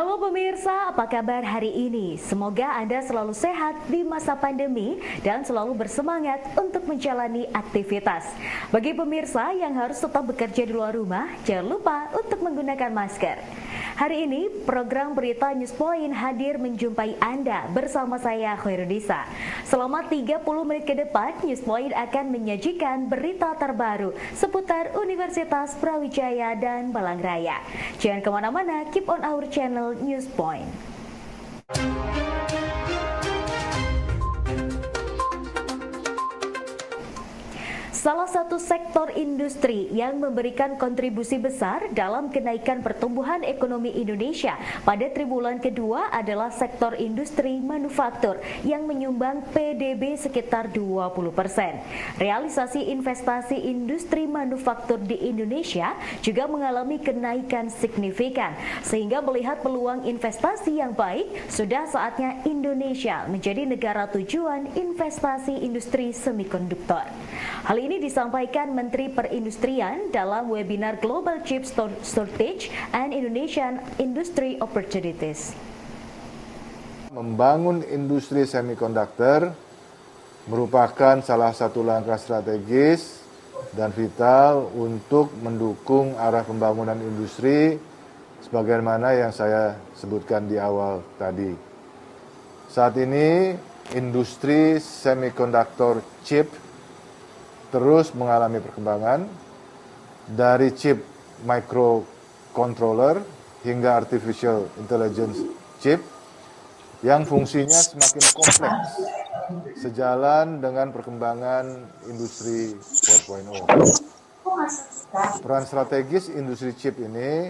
Halo pemirsa, apa kabar hari ini? Semoga Anda selalu sehat di masa pandemi dan selalu bersemangat untuk menjalani aktivitas. Bagi pemirsa yang harus tetap bekerja di luar rumah, jangan lupa untuk menggunakan masker. Hari ini, program Berita Newspoint hadir menjumpai Anda bersama saya, Khairudisa. Selama 30 menit ke depan, Newspoint akan menyajikan berita terbaru seputar Universitas Brawijaya dan Balangraya. Jangan kemana-mana, keep on our channel Newspoint. Salah satu sektor industri yang memberikan kontribusi besar dalam kenaikan pertumbuhan ekonomi Indonesia pada triwulan kedua adalah sektor industri manufaktur yang menyumbang PDB sekitar 20%. Realisasi investasi industri manufaktur di Indonesia juga mengalami kenaikan signifikan, sehingga melihat peluang investasi yang baik, sudah saatnya Indonesia menjadi negara tujuan investasi industri semikonduktor. Hal ini disampaikan Menteri Perindustrian dalam webinar Global Chip Shortage and Indonesian Industry Opportunities. Membangun industri semikonduktor merupakan salah satu langkah strategis dan vital untuk mendukung arah pembangunan industri sebagaimana yang saya sebutkan di awal tadi. Saat ini industri semikonduktor chip terus mengalami perkembangan dari chip microcontroller hingga artificial intelligence chip yang fungsinya semakin kompleks sejalan dengan perkembangan industri 4.0. Peran strategis industri chip ini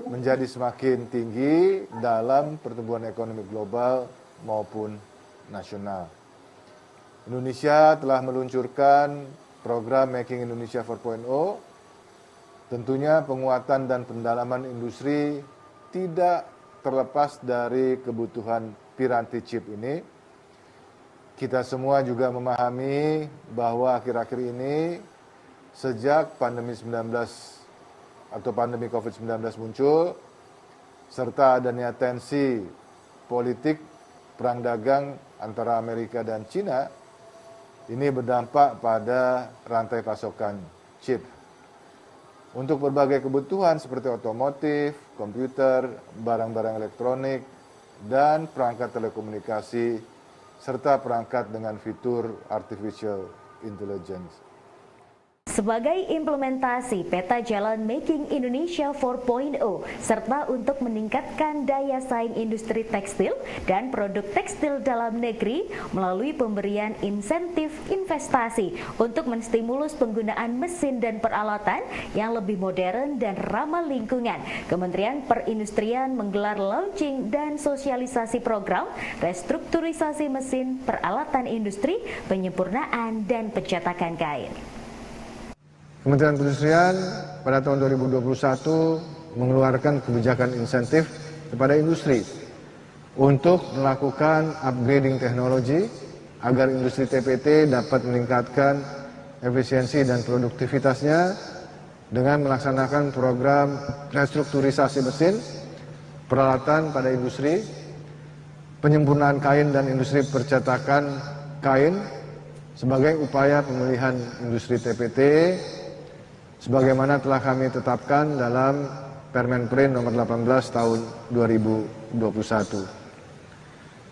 menjadi semakin tinggi dalam pertumbuhan ekonomi global maupun nasional. Indonesia telah meluncurkan program Making Indonesia 4.0. Tentunya penguatan dan pendalaman industri tidak terlepas dari kebutuhan piranti chip ini. Kita semua juga memahami bahwa akhir-akhir ini sejak pandemi COVID-19 muncul, serta adanya tensi politik perang dagang antara Amerika dan China, ini berdampak pada rantai pasokan chip. Untuk berbagai kebutuhan seperti otomotif, komputer, barang-barang elektronik, dan perangkat telekomunikasi, serta perangkat dengan fitur artificial intelligence. Sebagai implementasi peta jalan Making Indonesia 4.0 serta untuk meningkatkan daya saing industri tekstil dan produk tekstil dalam negeri melalui pemberian insentif investasi untuk menstimulus penggunaan mesin dan peralatan yang lebih modern dan ramah lingkungan, Kementerian Perindustrian menggelar launching dan sosialisasi program restrukturisasi mesin, peralatan industri, penyempurnaan dan pencetakan kain. Kementerian Perindustrian pada tahun 2021 mengeluarkan kebijakan insentif kepada industri untuk melakukan upgrading teknologi agar industri TPT dapat meningkatkan efisiensi dan produktivitasnya dengan melaksanakan program restrukturisasi mesin, peralatan pada industri, penyempurnaan kain dan industri percetakan kain sebagai upaya pemulihan industri TPT sebagaimana telah kami tetapkan dalam Permenprin nomor 18 tahun 2021.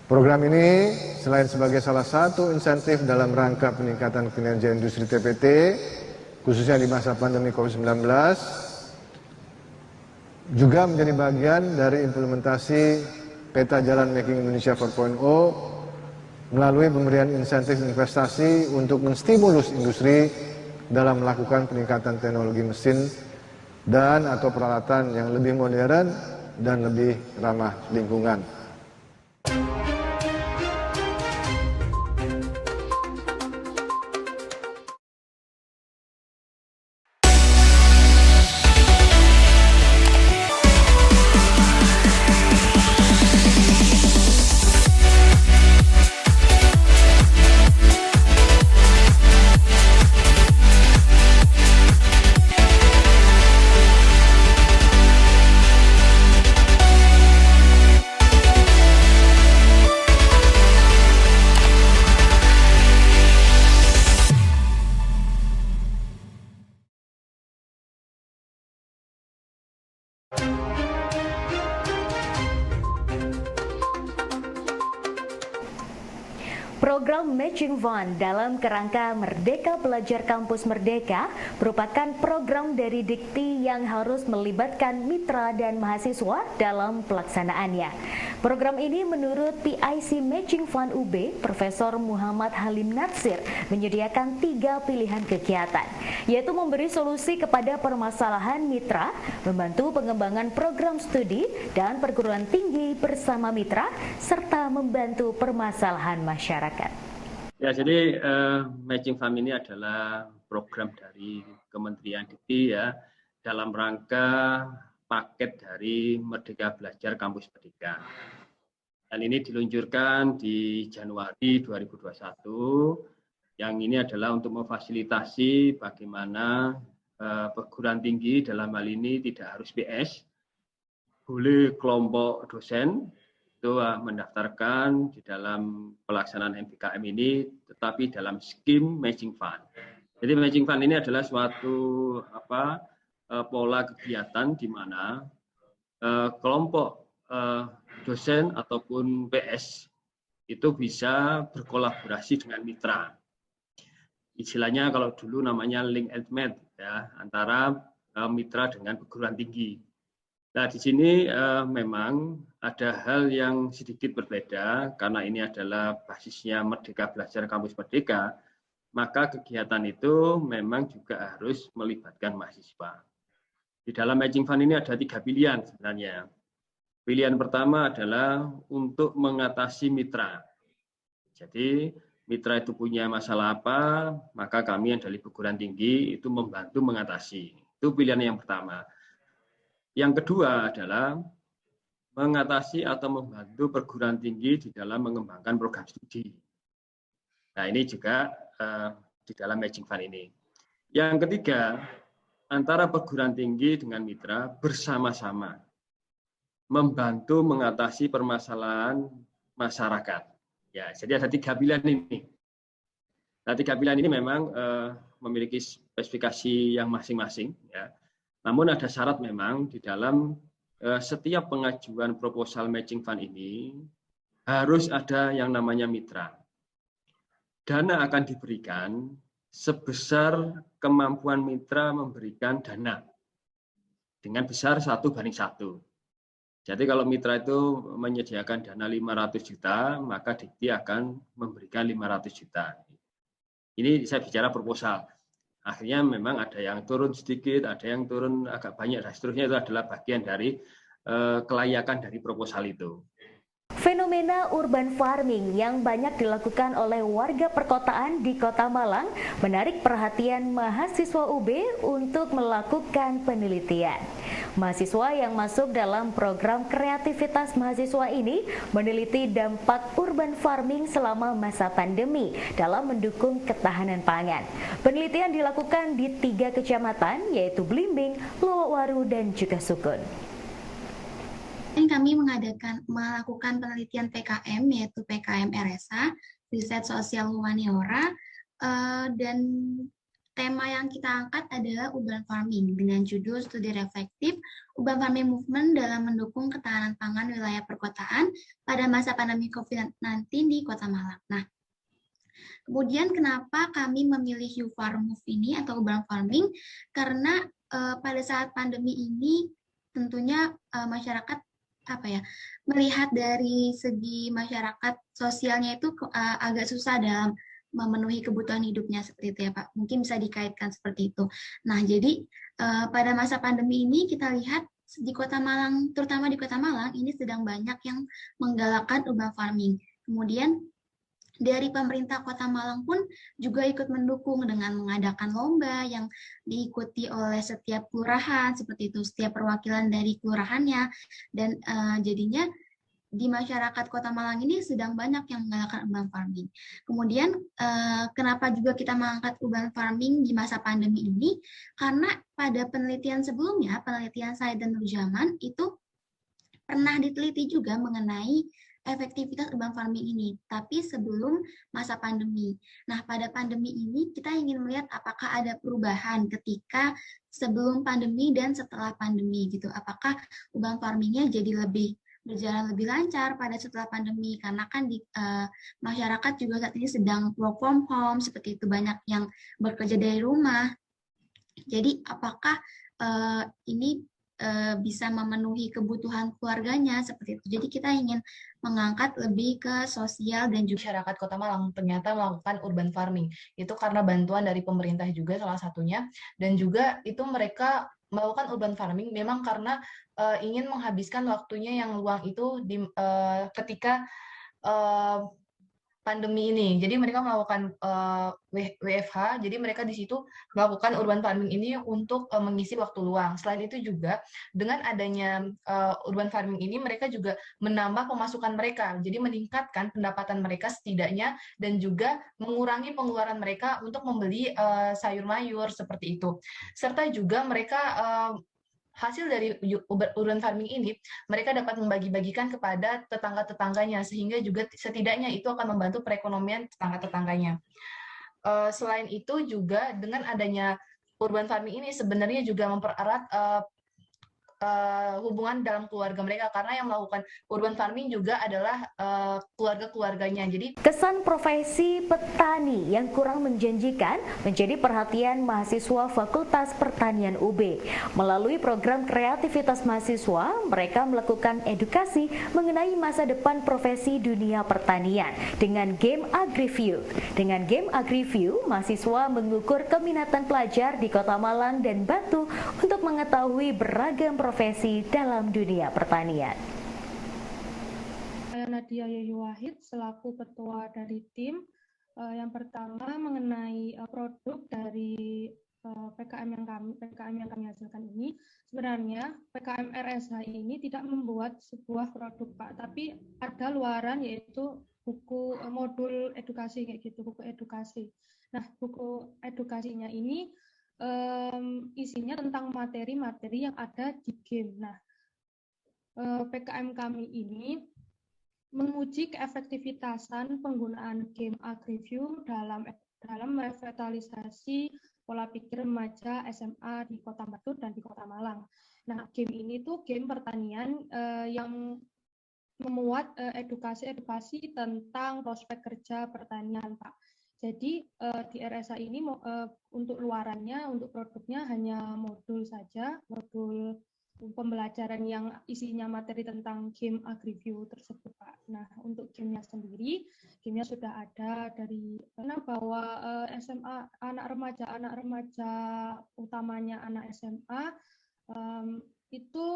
Program ini selain sebagai salah satu insentif dalam rangka peningkatan kinerja industri TPT, khususnya di masa pandemi COVID-19, juga menjadi bagian dari implementasi peta jalan Making Indonesia 4.0 melalui pemberian insentif investasi untuk menstimulus industri dalam melakukan peningkatan teknologi mesin dan atau peralatan yang lebih modern dan lebih ramah lingkungan. Matching Fund dalam kerangka Merdeka Belajar Kampus Merdeka merupakan program dari Dikti yang harus melibatkan mitra dan mahasiswa dalam pelaksanaannya. Program ini menurut PIC Matching Fund UB, Profesor Muhammad Halim Natsir, menyediakan 3 pilihan kegiatan, yaitu memberi solusi kepada permasalahan mitra, membantu pengembangan program studi dan perguruan tinggi bersama mitra, serta membantu permasalahan masyarakat. Ya, jadi Matching Fund ini adalah program dari Kementerian Dikti ya, dalam rangka paket dari Merdeka Belajar Kampus Merdeka. Dan ini diluncurkan di Januari 2021. Yang ini adalah untuk memfasilitasi bagaimana perguruan tinggi dalam hal ini tidak harus PS, boleh kelompok dosen itu mendaftarkan di dalam pelaksanaan MBKM ini, tetapi dalam skim Matching Fund. Jadi Matching Fund ini adalah suatu pola kegiatan di mana kelompok dosen ataupun PS itu bisa berkolaborasi dengan mitra. Istilahnya kalau dulu namanya link and match ya, antara mitra dengan perguruan tinggi. Nah, di sini memang ada hal yang sedikit berbeda karena ini adalah basisnya Merdeka Belajar Kampus Merdeka, maka kegiatan itu memang juga harus melibatkan mahasiswa. Di dalam Matching Fund ini ada 3 pilihan sebenarnya. Pilihan pertama adalah untuk mengatasi mitra. Jadi mitra itu punya masalah apa, maka kami yang dari perguruan tinggi itu membantu mengatasi. Itu pilihan yang pertama. Yang kedua adalah mengatasi atau membantu perguruan tinggi di dalam mengembangkan program studi. Nah, ini juga di dalam Matching Fund ini. Yang ketiga, antara perguruan tinggi dengan mitra bersama-sama membantu mengatasi permasalahan masyarakat. Ya, jadi ada 3 pilihan ini. Nah, 3 pilihan ini memang memiliki spesifikasi yang masing-masing. Ya. Namun ada syarat memang di dalam setiap pengajuan proposal Matching Fund ini harus ada yang namanya mitra. Dana akan diberikan sebesar kemampuan mitra memberikan dana dengan besar 1:1. Jadi kalau mitra itu menyediakan dana 500 juta, maka Dikti akan memberikan 500 juta. Ini saya bicara proposal. Akhirnya memang ada yang turun sedikit, ada yang turun agak banyak, dan seterusnya itu adalah bagian dari kelayakan dari proposal itu. Fenomena urban farming yang banyak dilakukan oleh warga perkotaan di Kota Malang menarik perhatian mahasiswa UB untuk melakukan penelitian. Mahasiswa yang masuk dalam program kreativitas mahasiswa ini meneliti dampak urban farming selama masa pandemi dalam mendukung ketahanan pangan. Penelitian dilakukan di 3 kecamatan yaitu Blimbing, Lowowaru, dan juga Sukun. Kami melakukan penelitian PKM yaitu PKM RSA, Riset Sosial Humaniora, dan tema yang kita angkat adalah urban farming dengan judul studi reflektif urban farming movement dalam mendukung ketahanan pangan wilayah perkotaan pada masa pandemi COVID-19 di Kota Malang. Nah, kemudian kenapa kami memilih U-Farm Move ini atau urban farming? Karena pada saat pandemi ini tentunya masyarakat melihat dari segi masyarakat sosialnya itu agak susah dalam memenuhi kebutuhan hidupnya seperti itu ya Pak. Mungkin bisa dikaitkan seperti itu. Nah, jadi pada masa pandemi ini kita lihat di Kota Malang, terutama di Kota Malang ini sedang banyak yang menggalakkan urban farming. Kemudian dari pemerintah Kota Malang pun juga ikut mendukung dengan mengadakan lomba yang diikuti oleh setiap kelurahan, seperti itu, setiap perwakilan dari kelurahannya, dan jadinya di masyarakat Kota Malang ini sedang banyak yang menggalakkan urban farming. Kemudian kenapa juga kita mengangkat urban farming di masa pandemi ini? Karena pada penelitian sebelumnya, penelitian saya dan Nurjaman itu pernah diteliti juga mengenai efektivitas urban farming ini, tapi sebelum masa pandemi. Nah, pada pandemi ini kita ingin melihat apakah ada perubahan ketika sebelum pandemi dan setelah pandemi gitu. Apakah urban farmingnya jadi lebih berjalan lebih lancar pada setelah pandemi, karena kan masyarakat juga saat ini sedang work from home, seperti itu, banyak yang bekerja dari rumah. Jadi apakah ini bisa memenuhi kebutuhan keluarganya seperti itu. Jadi kita ingin mengangkat lebih ke sosial dan juga masyarakat Kota Malang ternyata melakukan urban farming. Itu karena bantuan dari pemerintah juga salah satunya, dan juga itu mereka melakukan urban farming memang karena ingin menghabiskan waktunya yang luang itu ketika pandemi ini. Jadi mereka melakukan WFH, jadi mereka di situ melakukan urban farming ini untuk mengisi waktu luang. Selain itu juga dengan adanya urban farming ini mereka juga menambah pemasukan mereka. Jadi meningkatkan pendapatan mereka setidaknya, dan juga mengurangi pengeluaran mereka untuk membeli sayur mayur seperti itu. Serta juga mereka hasil dari urban farming ini, mereka dapat membagi-bagikan kepada tetangga-tetangganya, sehingga juga setidaknya itu akan membantu perekonomian tetangga-tetangganya. Selain itu juga dengan adanya urban farming ini sebenarnya juga mempererat hubungan dalam keluarga mereka, karena yang melakukan urban farming juga adalah keluarga-keluarganya. Jadi kesan profesi petani yang kurang menjanjikan menjadi perhatian mahasiswa Fakultas Pertanian UB. Melalui program kreativitas mahasiswa, mereka melakukan edukasi mengenai masa depan profesi dunia pertanian dengan game AgriView. Dengan game AgriView, mahasiswa mengukur keminatan pelajar di Kota Malang dan Batu untuk mengetahui beragam profesi dalam dunia pertanian. Saya Nadia Yoyo Wahid selaku ketua dari tim. Yang pertama mengenai produk dari PKM yang kami hasilkan ini. Sebenarnya PKM RSH ini tidak membuat sebuah produk, Pak, tapi ada luaran, yaitu buku modul edukasi kayak gitu, buku edukasi. Nah, buku edukasinya ini isinya tentang materi-materi yang ada di game. Nah, PKM kami ini menguji keefektivitasan penggunaan game AgriView dalam revitalisasi pola pikir remaja SMA di Kota Batu dan di Kota Malang. Nah, game ini tuh game pertanian yang memuat edukasi tentang prospek kerja pertanian, Pak. Jadi di RSA ini untuk luarannya, untuk produknya hanya modul saja, modul pembelajaran yang isinya materi tentang game AgriView tersebut, Pak. Nah, untuk gamenya sendiri, gamenya sudah ada dari bahwa SMA anak remaja utamanya anak SMA itu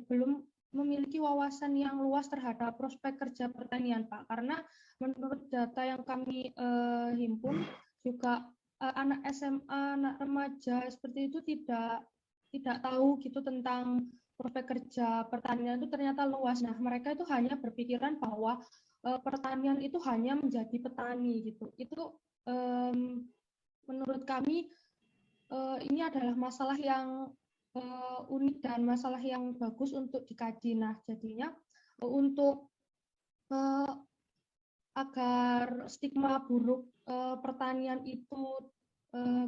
belum memiliki wawasan yang luas terhadap prospek kerja pertanian, Pak. Karena menurut data yang kami himpun juga anak SMA, anak remaja seperti itu tidak tahu gitu tentang prospek kerja pertanian itu ternyata luas. Nah, mereka itu hanya berpikiran bahwa pertanian itu hanya menjadi petani gitu. Itu menurut kami ini adalah masalah yang unik dan masalah yang bagus untuk dikaji. Nah, jadinya untuk agar stigma buruk pertanian itu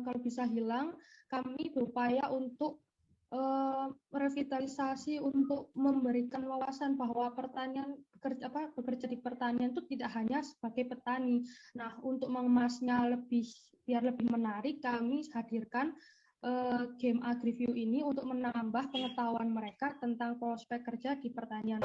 kalau bisa hilang, kami berupaya untuk revitalisasi, untuk memberikan wawasan bahwa bekerja di pertanian itu tidak hanya sebagai petani. Nah, untuk mengemasnya biar lebih menarik, kami hadirkan game AgriView ini untuk menambah pengetahuan mereka tentang prospek kerja di pertanian.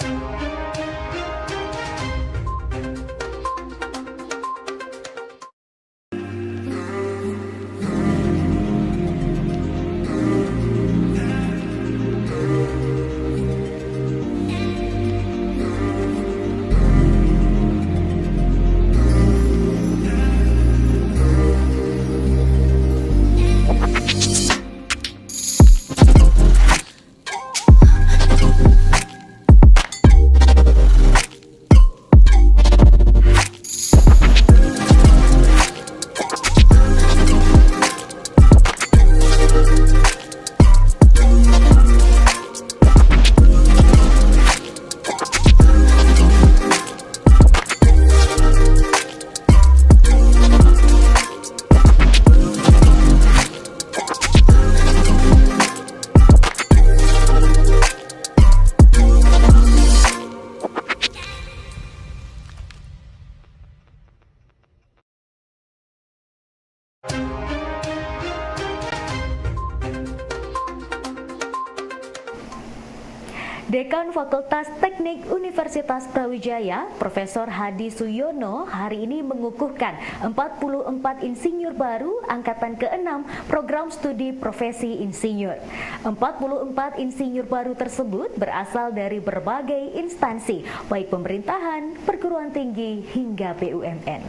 Dekan Fakultas Teknik Universitas Brawijaya, Profesor Hadi Suyono, hari ini mengukuhkan 44 insinyur baru angkatan ke-6 program studi profesi insinyur. 44 insinyur baru tersebut berasal dari berbagai instansi, baik pemerintahan, perguruan tinggi, hingga BUMN.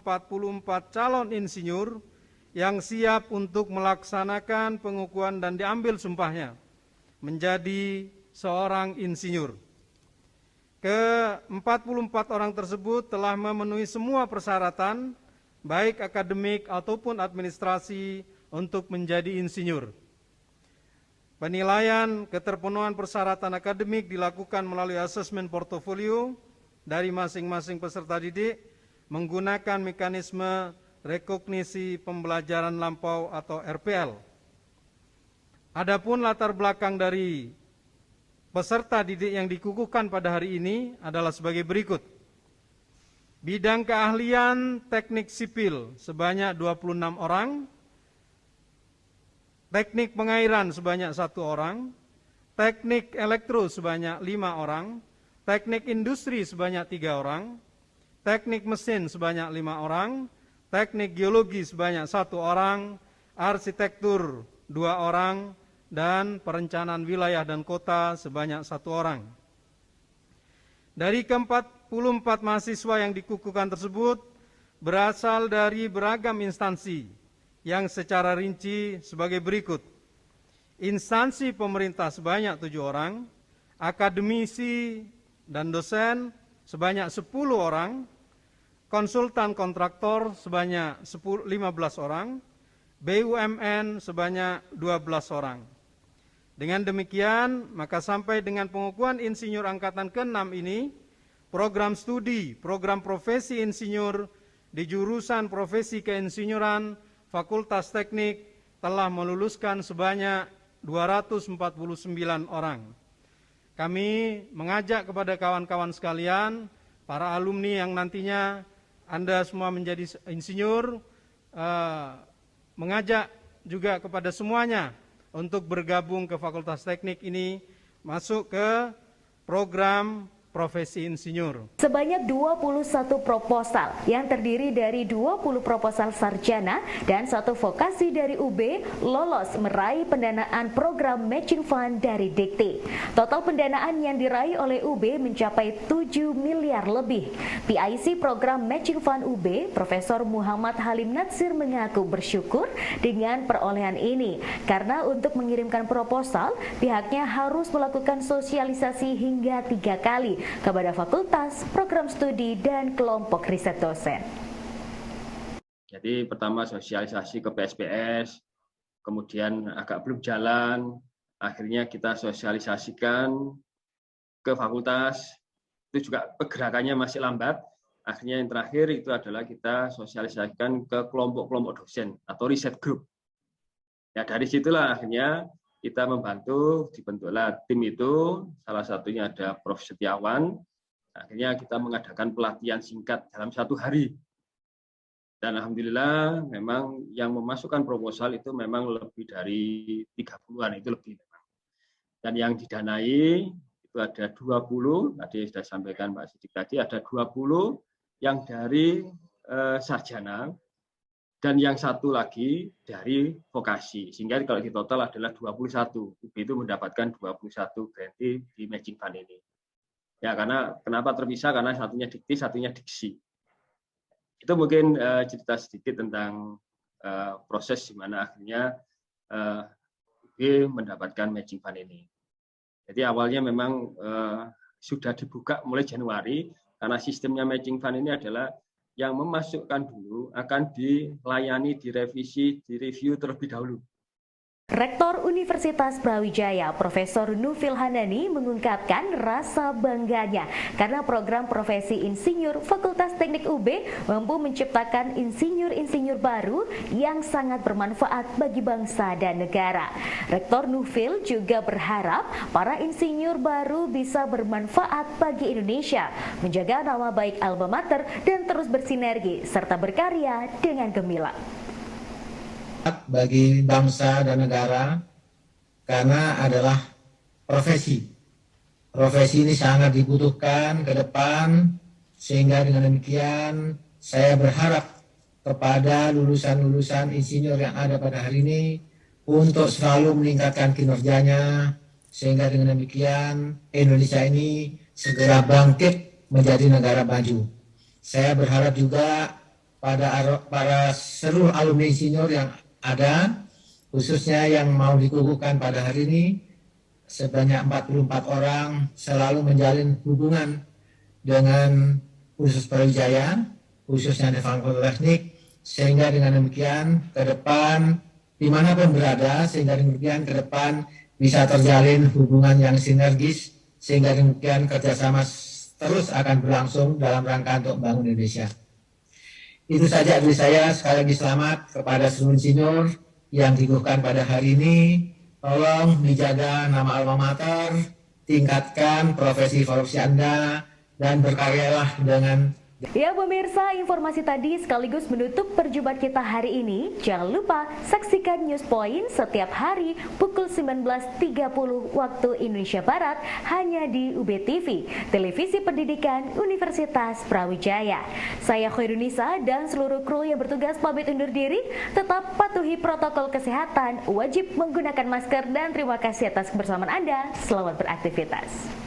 44 calon insinyur yang siap untuk melaksanakan pengukuhan dan diambil sumpahnya menjadi seorang insinyur. Ke-44 orang tersebut telah memenuhi semua persyaratan, baik akademik ataupun administrasi, untuk menjadi insinyur. Penilaian keterpenuhan persyaratan akademik dilakukan melalui asesmen portofolio dari masing-masing peserta didik menggunakan mekanisme rekognisi pembelajaran lampau atau RPL. Adapun latar belakang dari peserta didik yang dikukuhkan pada hari ini adalah sebagai berikut. Bidang keahlian teknik sipil sebanyak 26 orang, teknik pengairan sebanyak 1 orang, teknik elektro sebanyak 5 orang, teknik industri sebanyak 3 orang, teknik mesin sebanyak 5 orang, teknik geologi sebanyak 1 orang, arsitektur 2 orang, dan perencanaan wilayah dan kota sebanyak 1 orang. Dari ke-44 mahasiswa yang dikukuhkan tersebut berasal dari beragam instansi yang secara rinci sebagai berikut. Instansi pemerintah sebanyak 7 orang, akademisi dan dosen sebanyak 10 orang, konsultan kontraktor sebanyak 15 orang, BUMN sebanyak 12 orang. Dengan demikian, maka sampai dengan pengukuhan insinyur angkatan ke-6 ini, program studi, program profesi insinyur di jurusan profesi keinsinyuran Fakultas Teknik telah meluluskan sebanyak 249 orang. Kami mengajak kepada kawan-kawan sekalian, para alumni yang nantinya Anda semua menjadi insinyur, mengajak juga kepada semuanya untuk bergabung ke Fakultas Teknik ini, masuk ke program profesi insinyur. Sebanyak 21 proposal yang terdiri dari 20 proposal sarjana dan 1 vokasi dari UB lolos meraih pendanaan program Matching Fund dari Dikti. Total pendanaan yang diraih oleh UB mencapai 7 miliar lebih. PIC program Matching Fund UB, Profesor Muhammad Halim Natsir mengaku bersyukur dengan perolehan ini karena untuk mengirimkan proposal pihaknya harus melakukan sosialisasi hingga 3 kali kepada fakultas, program studi, dan kelompok riset dosen. Jadi pertama sosialisasi ke PSPS, kemudian agak belum jalan, akhirnya kita sosialisasikan ke fakultas, itu juga pergerakannya masih lambat, akhirnya yang terakhir itu adalah kita sosialisasikan ke kelompok-kelompok dosen atau riset group. Ya dari situlah akhirnya kita membantu, dibentuklah tim itu, salah satunya ada Prof. Setiawan. Akhirnya kita mengadakan pelatihan singkat dalam 1 hari. Dan alhamdulillah memang yang memasukkan proposal itu memang lebih dari 30-an, itu lebih memang. Dan yang didanai itu ada 20, tadi sudah sampaikan Pak Sidik tadi, ada 20 yang dari sarjana, dan yang 1 lagi dari vokasi. Sehingga kalau di total adalah 21. UB itu mendapatkan 21 grantee di Matching Fund ini. Ya, karena kenapa terpisah? Karena satunya dikti, satunya diksi. Itu mungkin cerita sedikit tentang proses di mana akhirnya UB mendapatkan Matching Fund ini. Jadi awalnya memang sudah dibuka mulai Januari, karena sistemnya Matching Fund ini adalah yang memasukkan dulu akan dilayani, direvisi, direview terlebih dahulu. Rektor Universitas Brawijaya, Profesor Nufil Handani mengungkapkan rasa bangganya karena program profesi insinyur Fakultas Teknik UB mampu menciptakan insinyur-insinyur baru yang sangat bermanfaat bagi bangsa dan negara. Rektor Nufil juga berharap para insinyur baru bisa bermanfaat bagi Indonesia, menjaga nama baik alma mater dan terus bersinergi serta berkarya dengan gemilang. Bagi bangsa dan negara karena adalah profesi. Profesi ini sangat dibutuhkan ke depan, sehingga dengan demikian saya berharap kepada lulusan-lulusan insinyur yang ada pada hari ini untuk selalu meningkatkan kinerjanya, sehingga dengan demikian Indonesia ini segera bangkit menjadi negara maju. Saya berharap juga pada para seluruh alumni insinyur yang ada, khususnya yang mau dikukuhkan pada hari ini, sebanyak 44 orang selalu menjalin hubungan dengan Universitas Brawijaya, khususnya Devang Politeknik, sehingga dengan demikian ke depan dimanapun berada, sehingga demikian ke depan bisa terjalin hubungan yang sinergis, sehingga demikian kerjasama terus akan berlangsung dalam rangka untuk membangun Indonesia. Itu saja dari saya. Sekali lagi selamat kepada seluruh insinyur yang dikukuhkan pada hari ini. Tolong dijaga nama alma mater, tingkatkan profesi Anda, dan berkaryalah dengan... Ya pemirsa, informasi tadi sekaligus menutup perjumpaan kita hari ini. Jangan lupa saksikan News Point setiap hari pukul 19.30 waktu Indonesia Barat hanya di UB TV, Televisi Pendidikan Universitas Brawijaya. Saya Khairunisa dan seluruh kru yang bertugas pamit undur diri. Tetap patuhi protokol kesehatan, wajib menggunakan masker, dan terima kasih atas kebersamaan Anda. Selamat beraktivitas.